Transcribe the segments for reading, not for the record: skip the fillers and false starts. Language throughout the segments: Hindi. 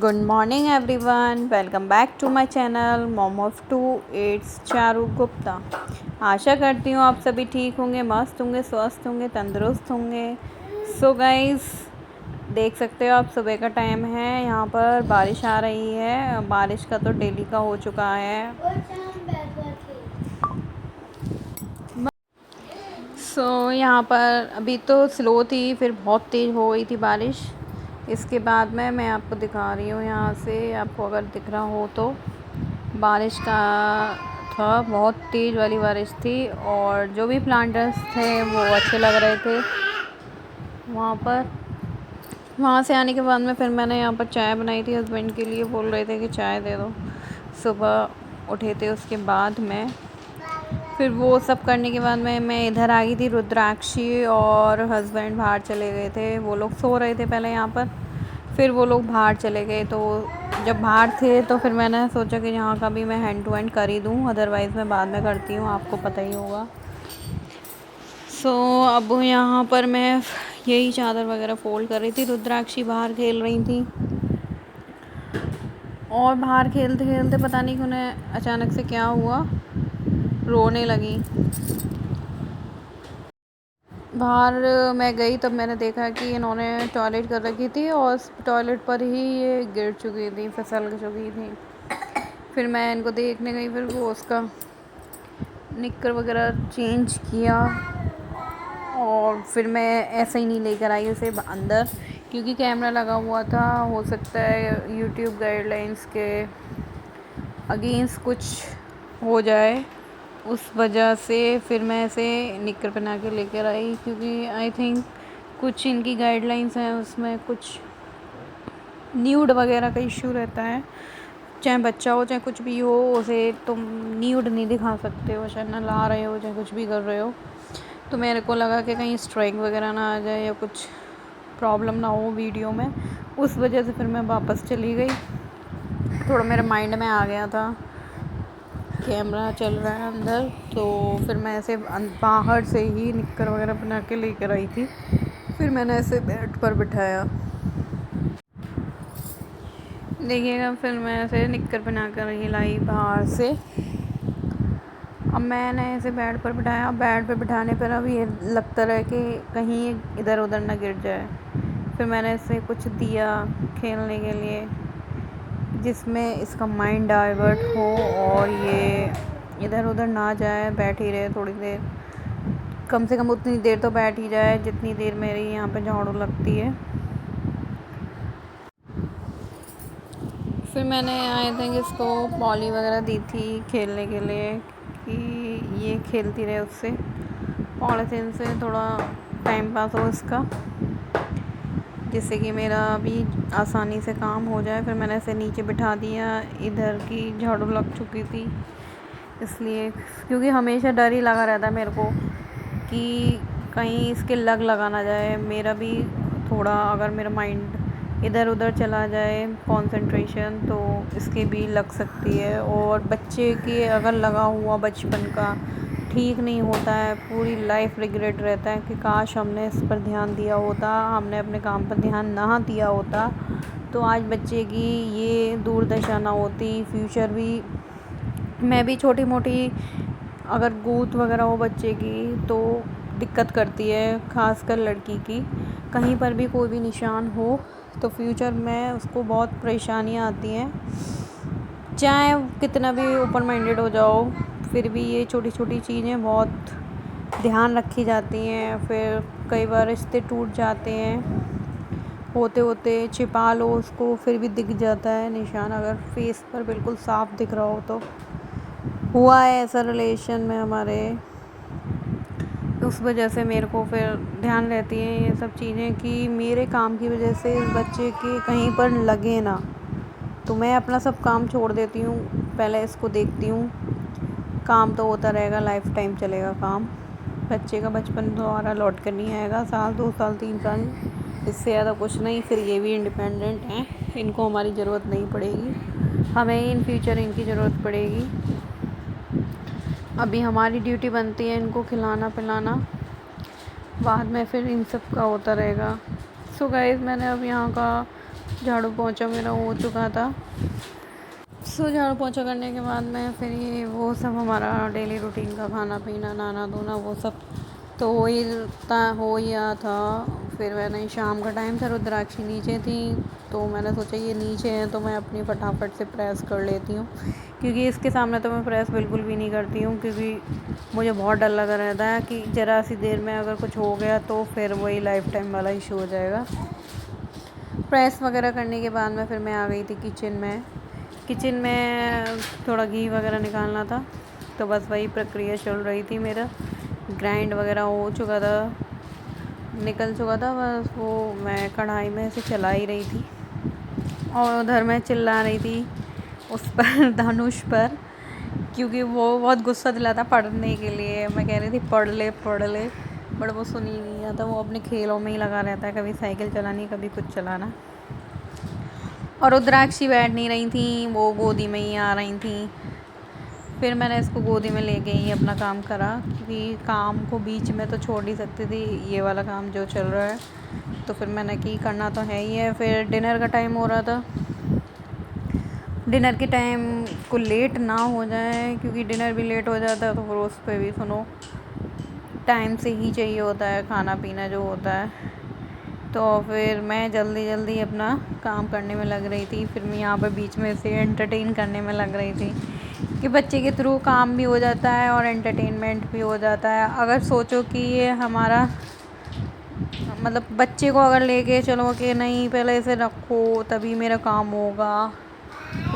Good morning everyone, welcome back to my channel mom of two. It's Charu Gupta. आशा करती हूँ आप सभी ठीक होंगे, मस्त होंगे, स्वस्थ होंगे, तंदुरुस्त होंगे। सो गाइस, देख सकते हो आप सुबह का टाइम है, यहाँ पर बारिश आ रही है। बारिश का तो डेली का हो चुका है। यहाँ पर अभी तो स्लो थी, फिर बहुत तेज़ हो गई थी बारिश। इसके बाद में मैं आपको दिखा रही हूँ, यहाँ से आपको अगर दिख रहा हो तो बारिश का था, बहुत तेज़ वाली बारिश थी। और जो भी प्लांटर्स थे वो अच्छे लग रहे थे वहाँ पर। वहाँ से आने के बाद में फिर मैंने यहाँ पर चाय बनाई थी हस्बैंड के लिए, बोल रहे थे कि चाय दे दो। सुबह उठे थे, उसके बाद में फिर वो सब करने के बाद में मैं इधर आ गई थी। रुद्राक्षी और हस्बैंड बाहर चले गए थे, वो लोग सो रहे थे पहले यहाँ पर, फिर वो लोग बाहर चले गए। तो जब बाहर थे तो फिर मैंने सोचा कि यहाँ का भी मैं हैंड टू हैंड कर ही दूँ, अदरवाइज़ मैं बाद में करती हूँ, आपको पता ही होगा। अब यहाँ पर मैं यही चादर वगैरह फ़ोल्ड कर रही थी। रुद्राक्षी बाहर खेल रही थी और बाहर खेलते खेलते पता नहीं उन्हें अचानक से क्या हुआ, रोने लगी। बाहर मैं गई तब मैंने देखा कि इन्होंने टॉयलेट कर रखी थी और टॉयलेट पर ही ये गिर चुकी थी, फिसल चुकी थी। फिर मैं इनको देखने गई, फिर वो उसका निक्कर वगैरह चेंज किया और फिर मैं ऐसे ही नहीं लेकर आई उसे अंदर, क्योंकि कैमरा लगा हुआ था। हो सकता है यूट्यूब गाइडलाइंस के अगेंस्ट कुछ हो जाए, उस वजह से फिर मैं ऐसे निक्कर पहना के लेकर आई, क्योंकि आई थिंक कुछ इनकी गाइडलाइंस हैं, उसमें कुछ न्यूड वगैरह का इशू रहता है। चाहे बच्चा हो चाहे कुछ भी हो, उसे तुम न्यूड नहीं दिखा सकते हो, चाहे नहला रहे हो चाहे कुछ भी कर रहे हो। तो मेरे को लगा कि कहीं स्ट्राइक वगैरह ना आ जाए या कुछ प्रॉब्लम ना हो वीडियो में, उस वजह से फिर मैं वापस चली गई। थोड़ा मेरे माइंड में आ गया था कैमरा चल रहा है अंदर, तो फिर मैं ऐसे बाहर से ही निक्कर वगैरह बना के लेकर आई थी। फिर मैंने ऐसे बेड पर बिठाया, देखिएगा। फिर मैं ऐसे निक्कर बना कर ही लाई बाहर से। अब मैंने ऐसे बेड पर बिठाया। बेड पर बिठाने पर अब ये लगता रहा कि कहीं इधर उधर ना गिर जाए। फिर मैंने इसे कुछ दिया खेलने के लिए, जिसमें इसका माइंड डाइवर्ट हो और ये इधर उधर ना जाए, बैठ ही रहे थोड़ी देर, कम से कम उतनी देर तो बैठ ही जाए जितनी देर मेरी यहाँ पे झाड़ू लगती है। फिर मैंने आई थिंक इसको पॉली वगैरह दी थी खेलने के लिए, कि ये खेलती रहे उससे, पॉलीथीन से थोड़ा टाइम पास हो इसका, जिससे कि मेरा भी आसानी से काम हो जाए। फिर मैंने इसे नीचे बिठा दिया, इधर की झाड़ू लग चुकी थी इसलिए, क्योंकि हमेशा डर ही लगा रहता है मेरे को कि कहीं इसके लगा ना जाए। मेरा भी थोड़ा, अगर मेरा माइंड इधर उधर चला जाए कंसंट्रेशन, तो इसके भी लग सकती है। और बच्चे के अगर लगा हुआ बचपन का ठीक नहीं होता है, पूरी लाइफ रिग्रेट रहता है कि काश हमने इस पर ध्यान दिया होता, हमने अपने काम पर ध्यान ना दिया होता, तो आज बच्चे की ये दुर्दशा ना होती। फ्यूचर भी, मैं भी छोटी मोटी अगर गूंथ वगैरह हो बच्चे की तो दिक्कत करती है, ख़ासकर लड़की की। कहीं पर भी कोई भी निशान हो तो फ्यूचर में उसको बहुत परेशानियाँ आती हैं। चाहे कितना भी ओपन माइंडेड हो जाओ, फिर भी ये छोटी छोटी चीज़ें बहुत ध्यान रखी जाती हैं। फिर कई बार रिश्ते टूट जाते हैं, होते होते छिपा लो उसको, फिर भी दिख जाता है निशान, अगर फेस पर बिल्कुल साफ दिख रहा हो तो। हुआ है ऐसा रिलेशन में हमारे, उस वजह से मेरे को फिर ध्यान रहती है ये सब चीज़ें कि मेरे काम की वजह से इस बच्चे के कहीं पर लगे ना। तो मैं अपना सब काम छोड़ देती हूँ, पहले इसको देखती हूँ। काम तो होता रहेगा, लाइफ टाइम चलेगा काम। बच्चे का बचपन दोबारा लौट कर नहीं आएगा, साल 2 साल 3 साल, इससे ज़्यादा कुछ नहीं। फिर ये भी इंडिपेंडेंट हैं, इनको हमारी ज़रूरत नहीं पड़ेगी, हमें इन फ्यूचर इनकी ज़रूरत पड़ेगी। अभी हमारी ड्यूटी बनती है इनको खिलाना पिलाना, बाद में फिर इन सब का होता रहेगा। सो गाइस, मैंने अब यहाँ का झाड़ू पोंछा मेरा हो चुका था। सो झाड़ू पोंछा करने के बाद में फिर ये वो सब हमारा डेली रूटीन का खाना पीना नहाना धोना वो सब तो हो ही रहा था। फिर मैंने शाम का टाइम था, रुद्राक्षी नीचे थी तो मैंने सोचा ये नीचे है तो मैं अपनी फटाफट से प्रेस कर लेती हूँ, क्योंकि इसके सामने तो मैं प्रेस बिल्कुल भी नहीं करती हूँ, क्योंकि मुझे बहुत डर लगा रहता है कि ज़रा सी देर में अगर कुछ हो गया तो फिर वही लाइफ टाइम वाला इशू हो जाएगा। प्रेस वगैरह करने के बाद में फिर मैं आ गई थी किचन में थोड़ा घी वगैरह निकालना था, तो बस वही प्रक्रिया चल रही थी। मेरा ग्राइंड वगैरह हो चुका था, निकल चुका था, बस वो मैं कढ़ाई में से चला ही रही थी और उधर मैं चिल्ला रही थी उस पर धनुष पर, क्योंकि वो बहुत गुस्सा दिलाता पढ़ने के लिए। मैं कह रही थी पढ़ ले बट वो सुन ही नहीं आता, वो अपने खेलों में ही लगा रहता है, कभी साइकिल चलानी कभी कुछ चलाना। और रुद्राक्षी बैठ नहीं रही थी, वो गोदी में ही आ रही थी। फिर मैंने इसको गोदी में ले गई, अपना काम करा, क्योंकि काम को बीच में तो छोड़ नहीं सकती थी, ये वाला काम जो चल रहा है तो फिर मैंने की करना तो है ही है। फिर डिनर का टाइम हो रहा था, डिनर के टाइम को लेट ना हो जाए, क्योंकि डिनर भी लेट हो जाता है तो फिर उस पर भी सुनो टाइम से ही चाहिए होता है खाना पीना जो होता है। तो फिर मैं जल्दी अपना काम करने में लग रही थी, फिर मैं यहाँ पर बीच में से एंटरटेन करने में लग रही थी कि बच्चे के थ्रू काम भी हो जाता है और एंटरटेनमेंट भी हो जाता है। अगर सोचो कि ये हमारा मतलब बच्चे को अगर लेके चलो कि नहीं पहले इसे रखो तभी मेरा काम होगा,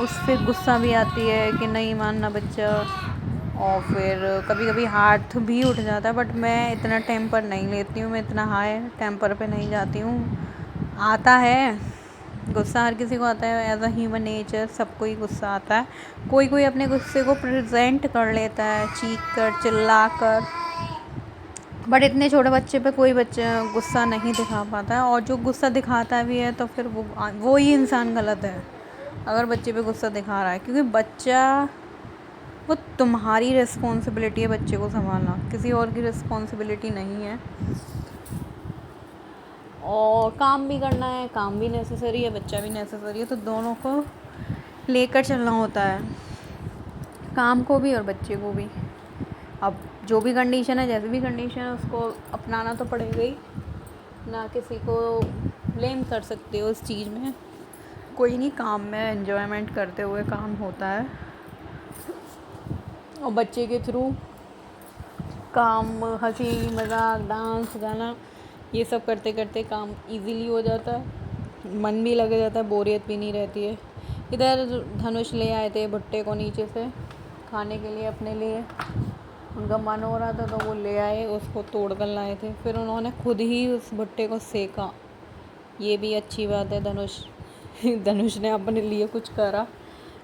उससे गुस्सा भी आती है कि नहीं मानना बच्चा, और फिर कभी कभी हाथ भी उठ जाता है। बट मैं इतना टेम्पर नहीं लेती हूँ, मैं इतना हाई टेम्पर पे नहीं जाती हूँ। आता है गुस्सा, हर किसी को आता है, एज अ ह्यूमन नेचर सबको ही गुस्सा आता है। कोई अपने गुस्से को प्रेजेंट कर लेता है चीख कर चिल्ला कर, बट इतने छोटे बच्चे पे कोई बच्चा गुस्सा नहीं दिखा पाता है। और जो गुस्सा दिखाता भी है तो फिर वो ही इंसान गलत है अगर बच्चे पे गुस्सा दिखा रहा है, क्योंकि बच्चा वो तुम्हारी रिस्पॉन्सिबिलिटी है बच्चे को संभालना, किसी और की रिस्पॉन्सिबिलिटी नहीं है। और काम भी करना है, काम भी नेसेसरी है, बच्चा भी नेसेसरी है, तो दोनों को लेकर चलना होता है, काम को भी और बच्चे को भी। अब जो भी कंडीशन है, जैसे भी कंडीशन है, उसको अपनाना तो पड़ेगा ही, ना किसी को ब्लेम कर सकते हो इस चीज़ में। कोई नहीं, काम में एंजॉयमेंट करते हुए काम होता है, और बच्चे के थ्रू काम, हंसी मज़ाक डांस गाना ये सब करते करते काम इजीली हो जाता है, मन भी लग जाता है, बोरियत भी नहीं रहती है। इधर धनुष ले आए थे भुट्टे को नीचे से खाने के लिए अपने लिए, उनका मन हो रहा था तो वो ले आए, उसको तोड़ कर लाए थे, फिर उन्होंने खुद ही उस भुट्टे को सेका। ये भी अच्छी बात है, धनुष ने अपने लिए कुछ करा।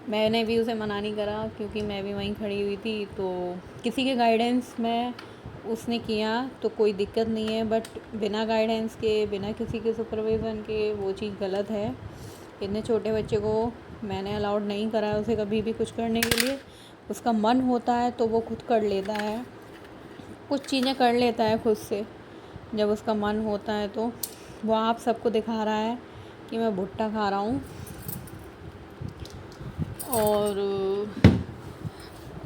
मैंने भी उसे मना नहीं करा, क्योंकि मैं भी वहीं खड़ी हुई थी, तो किसी के गाइडेंस में उसने किया तो कोई दिक्कत नहीं है, बट बिना गाइडेंस के, बिना किसी के सुपरविज़न के वो चीज़ गलत है। इतने छोटे बच्चे को मैंने अलाउड नहीं करा उसे कभी भी कुछ करने के लिए। उसका मन होता है तो वो खुद कर लेता है, कुछ चीज़ें कर लेता है खुद से जब उसका मन होता है। तो वो आप सबको दिखा रहा है कि मैं भुट्टा खा रहा हूँ, और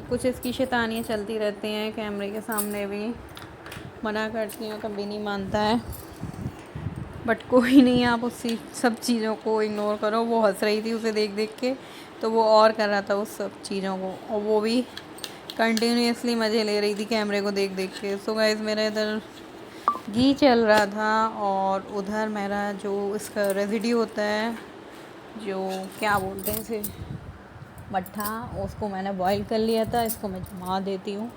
कुछ इसकी शैतानियाँ चलती रहती हैं, कैमरे के सामने भी मना करती हैं, कभी नहीं मानता है। बट कोई नहीं, आप उसी सब चीज़ों को इग्नोर करो। वो हंस रही थी उसे देख देख के, तो वो और कर रहा था उस सब चीज़ों को, और वो भी कंटिन्यूसली मज़े ले रही थी कैमरे को देख देख के। सो गाइस, मेरा इधर घी चल रहा था, और उधर मेरा जो इसका रेसिड्यू होता है, जो क्या बोलते हैं इसे, मट्ठा, उसको मैंने बॉईल कर लिया था। इसको मैं जमा देती हूँ।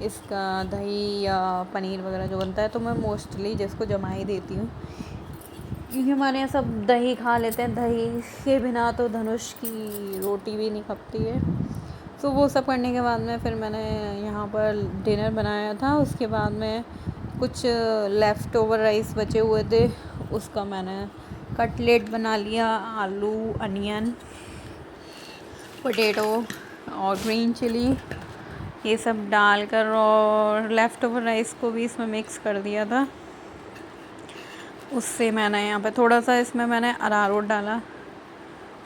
इसका दही या पनीर वगैरह जो बनता है तो मैं मोस्टली जिसको जमा ही देती हूँ, क्योंकि हमारे यहाँ सब दही खा लेते हैं, दही के बिना तो धनुष की रोटी भी नहीं खपती है। तो वो सब करने के बाद में फिर मैंने यहाँ पर डिनर बनाया था। उसके बाद में कुछ लेफ़्ट ओवर राइस बचे हुए थे, उसका मैंने कटलेट बना लिया, आलू, अनियन, पोटैटो और ग्रीन चिली ये सब डालकर, और लेफ़्ट ओवर राइस को भी इसमें मिक्स कर दिया था। उससे मैंने यहाँ पे थोड़ा सा इसमें मैंने अरारोट डाला।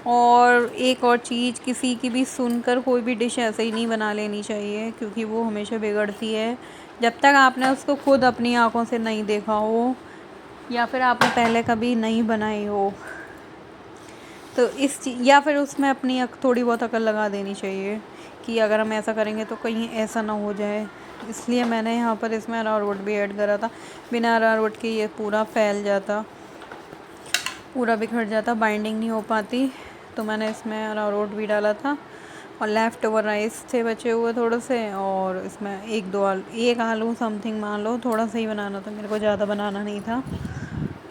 और एक और चीज़, किसी की भी सुनकर कोई भी डिश ऐसे ही नहीं बना लेनी चाहिए, क्योंकि वो हमेशा बिगड़ती है जब तक आपने उसको खुद अपनी आँखों से नहीं देखा हो या फिर आपने पहले कभी नहीं बनाई हो। तो या फिर उसमें अपनी थोड़ी बहुत अकल लगा देनी चाहिए कि अगर हम ऐसा करेंगे तो कहीं ऐसा ना हो जाए। इसलिए मैंने यहाँ पर इसमें अरारोट भी ऐड करा था। बिना अरारोट के ये पूरा फैल जाता, पूरा बिखर जाता, बाइंडिंग नहीं हो पाती। तो मैंने इसमें अरारोट भी डाला था। और लेफ़्ट ओवर राइस थे बचे हुए थोड़े से, और इसमें एक आलू समथिंग मान लो, थोड़ा सा ही बनाना था मेरे को, ज़्यादा बनाना नहीं था,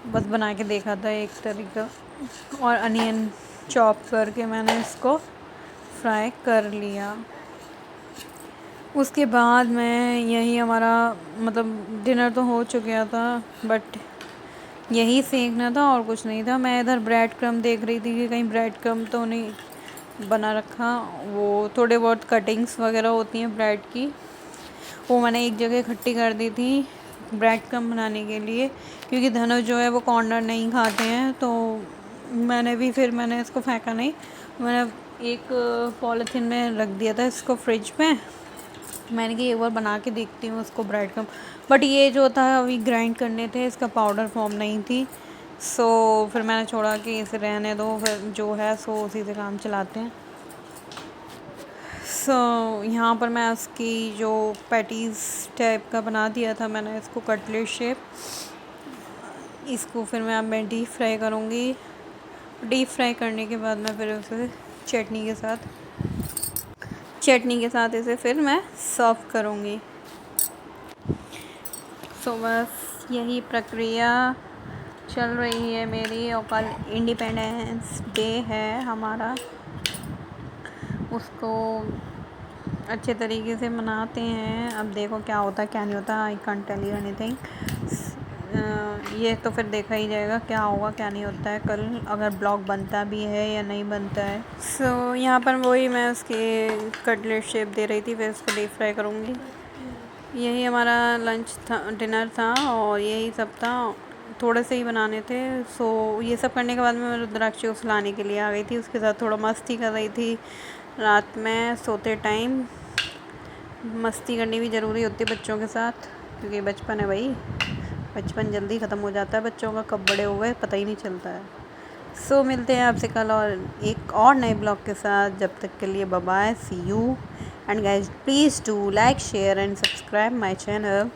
बस बना के देखा था एक तरीका। और अनियन चॉप करके मैंने इसको फ्राई कर लिया। उसके बाद मैं यही हमारा मतलब डिनर तो हो चुका था, बट यही सीखना था और कुछ नहीं था। मैं इधर ब्रेड क्रम्ब देख रही थी कि कहीं ब्रेड क्रम्ब तो नहीं बना रखा। वो थोड़े बहुत कटिंग्स वगैरह होती हैं ब्रेड की, वो मैंने एक जगह इकट्ठी कर दी थी ब्रेड क्रम्ब बनाने के लिए, क्योंकि धनुष जो है वो कॉर्नर नहीं खाते हैं। तो मैंने इसको फेंका नहीं, मैंने एक पॉलीथीन में रख दिया था इसको फ्रिज में। मैंने कि एक बार बना के देखती हूँ उसको ब्रेड क्रम्ब, बट ये जो था अभी ग्राइंड करने थे, इसका पाउडर फॉर्म नहीं थी। सो फिर मैंने छोड़ा कि इसे रहने दो, फिर जो है सो उसी से काम चलाते हैं। सो यहाँ पर मैं उसकी जो पैटीज़ टाइप का बना दिया था मैंने, इसको कटलेट शेप। इसको फिर मैं डीप फ्राई करूँगी। डीप फ्राई करने के बाद मैं फिर उसे चटनी के साथ इसे फिर मैं सर्व करूँगी। सो बस यही प्रक्रिया चल रही है मेरी। और कल इंडिपेंडेंस डे है हमारा, उसको अच्छे तरीके से मनाते हैं। अब देखो क्या होता है क्या नहीं होता, I can't tell you anything. ये तो फिर देखा ही जाएगा क्या होगा क्या नहीं होता है कल, अगर ब्लॉग बनता भी है या नहीं बनता है। सो यहाँ पर वही मैं उसके कटलेट शेप दे रही थी, फिर उसको डीप फ्राई करूँगी। यही हमारा लंच था, डिनर था, और यही सब था। थोड़े से ही बनाने थे। सो ये सब करने के बाद मैं रुद्राक्ष को सुलाने के लिए आ गई थी, उसके साथ थोड़ा मस्ती कर रही थी। रात में सोते टाइम मस्ती करनी भी ज़रूरी होती है बच्चों के साथ, क्योंकि बचपन है भाई, बचपन जल्दी ख़त्म हो जाता है बच्चों का, कब बड़े हो गए पता ही नहीं चलता है। सो मिलते हैं आपसे कल और एक और नए ब्लॉग के साथ। जब तक के लिए bye bye, see you, and guys please do like, share and subscribe my channel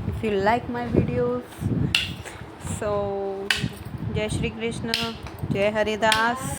if you like my videos. So जय श्री कृष्ण, जय हरिदास।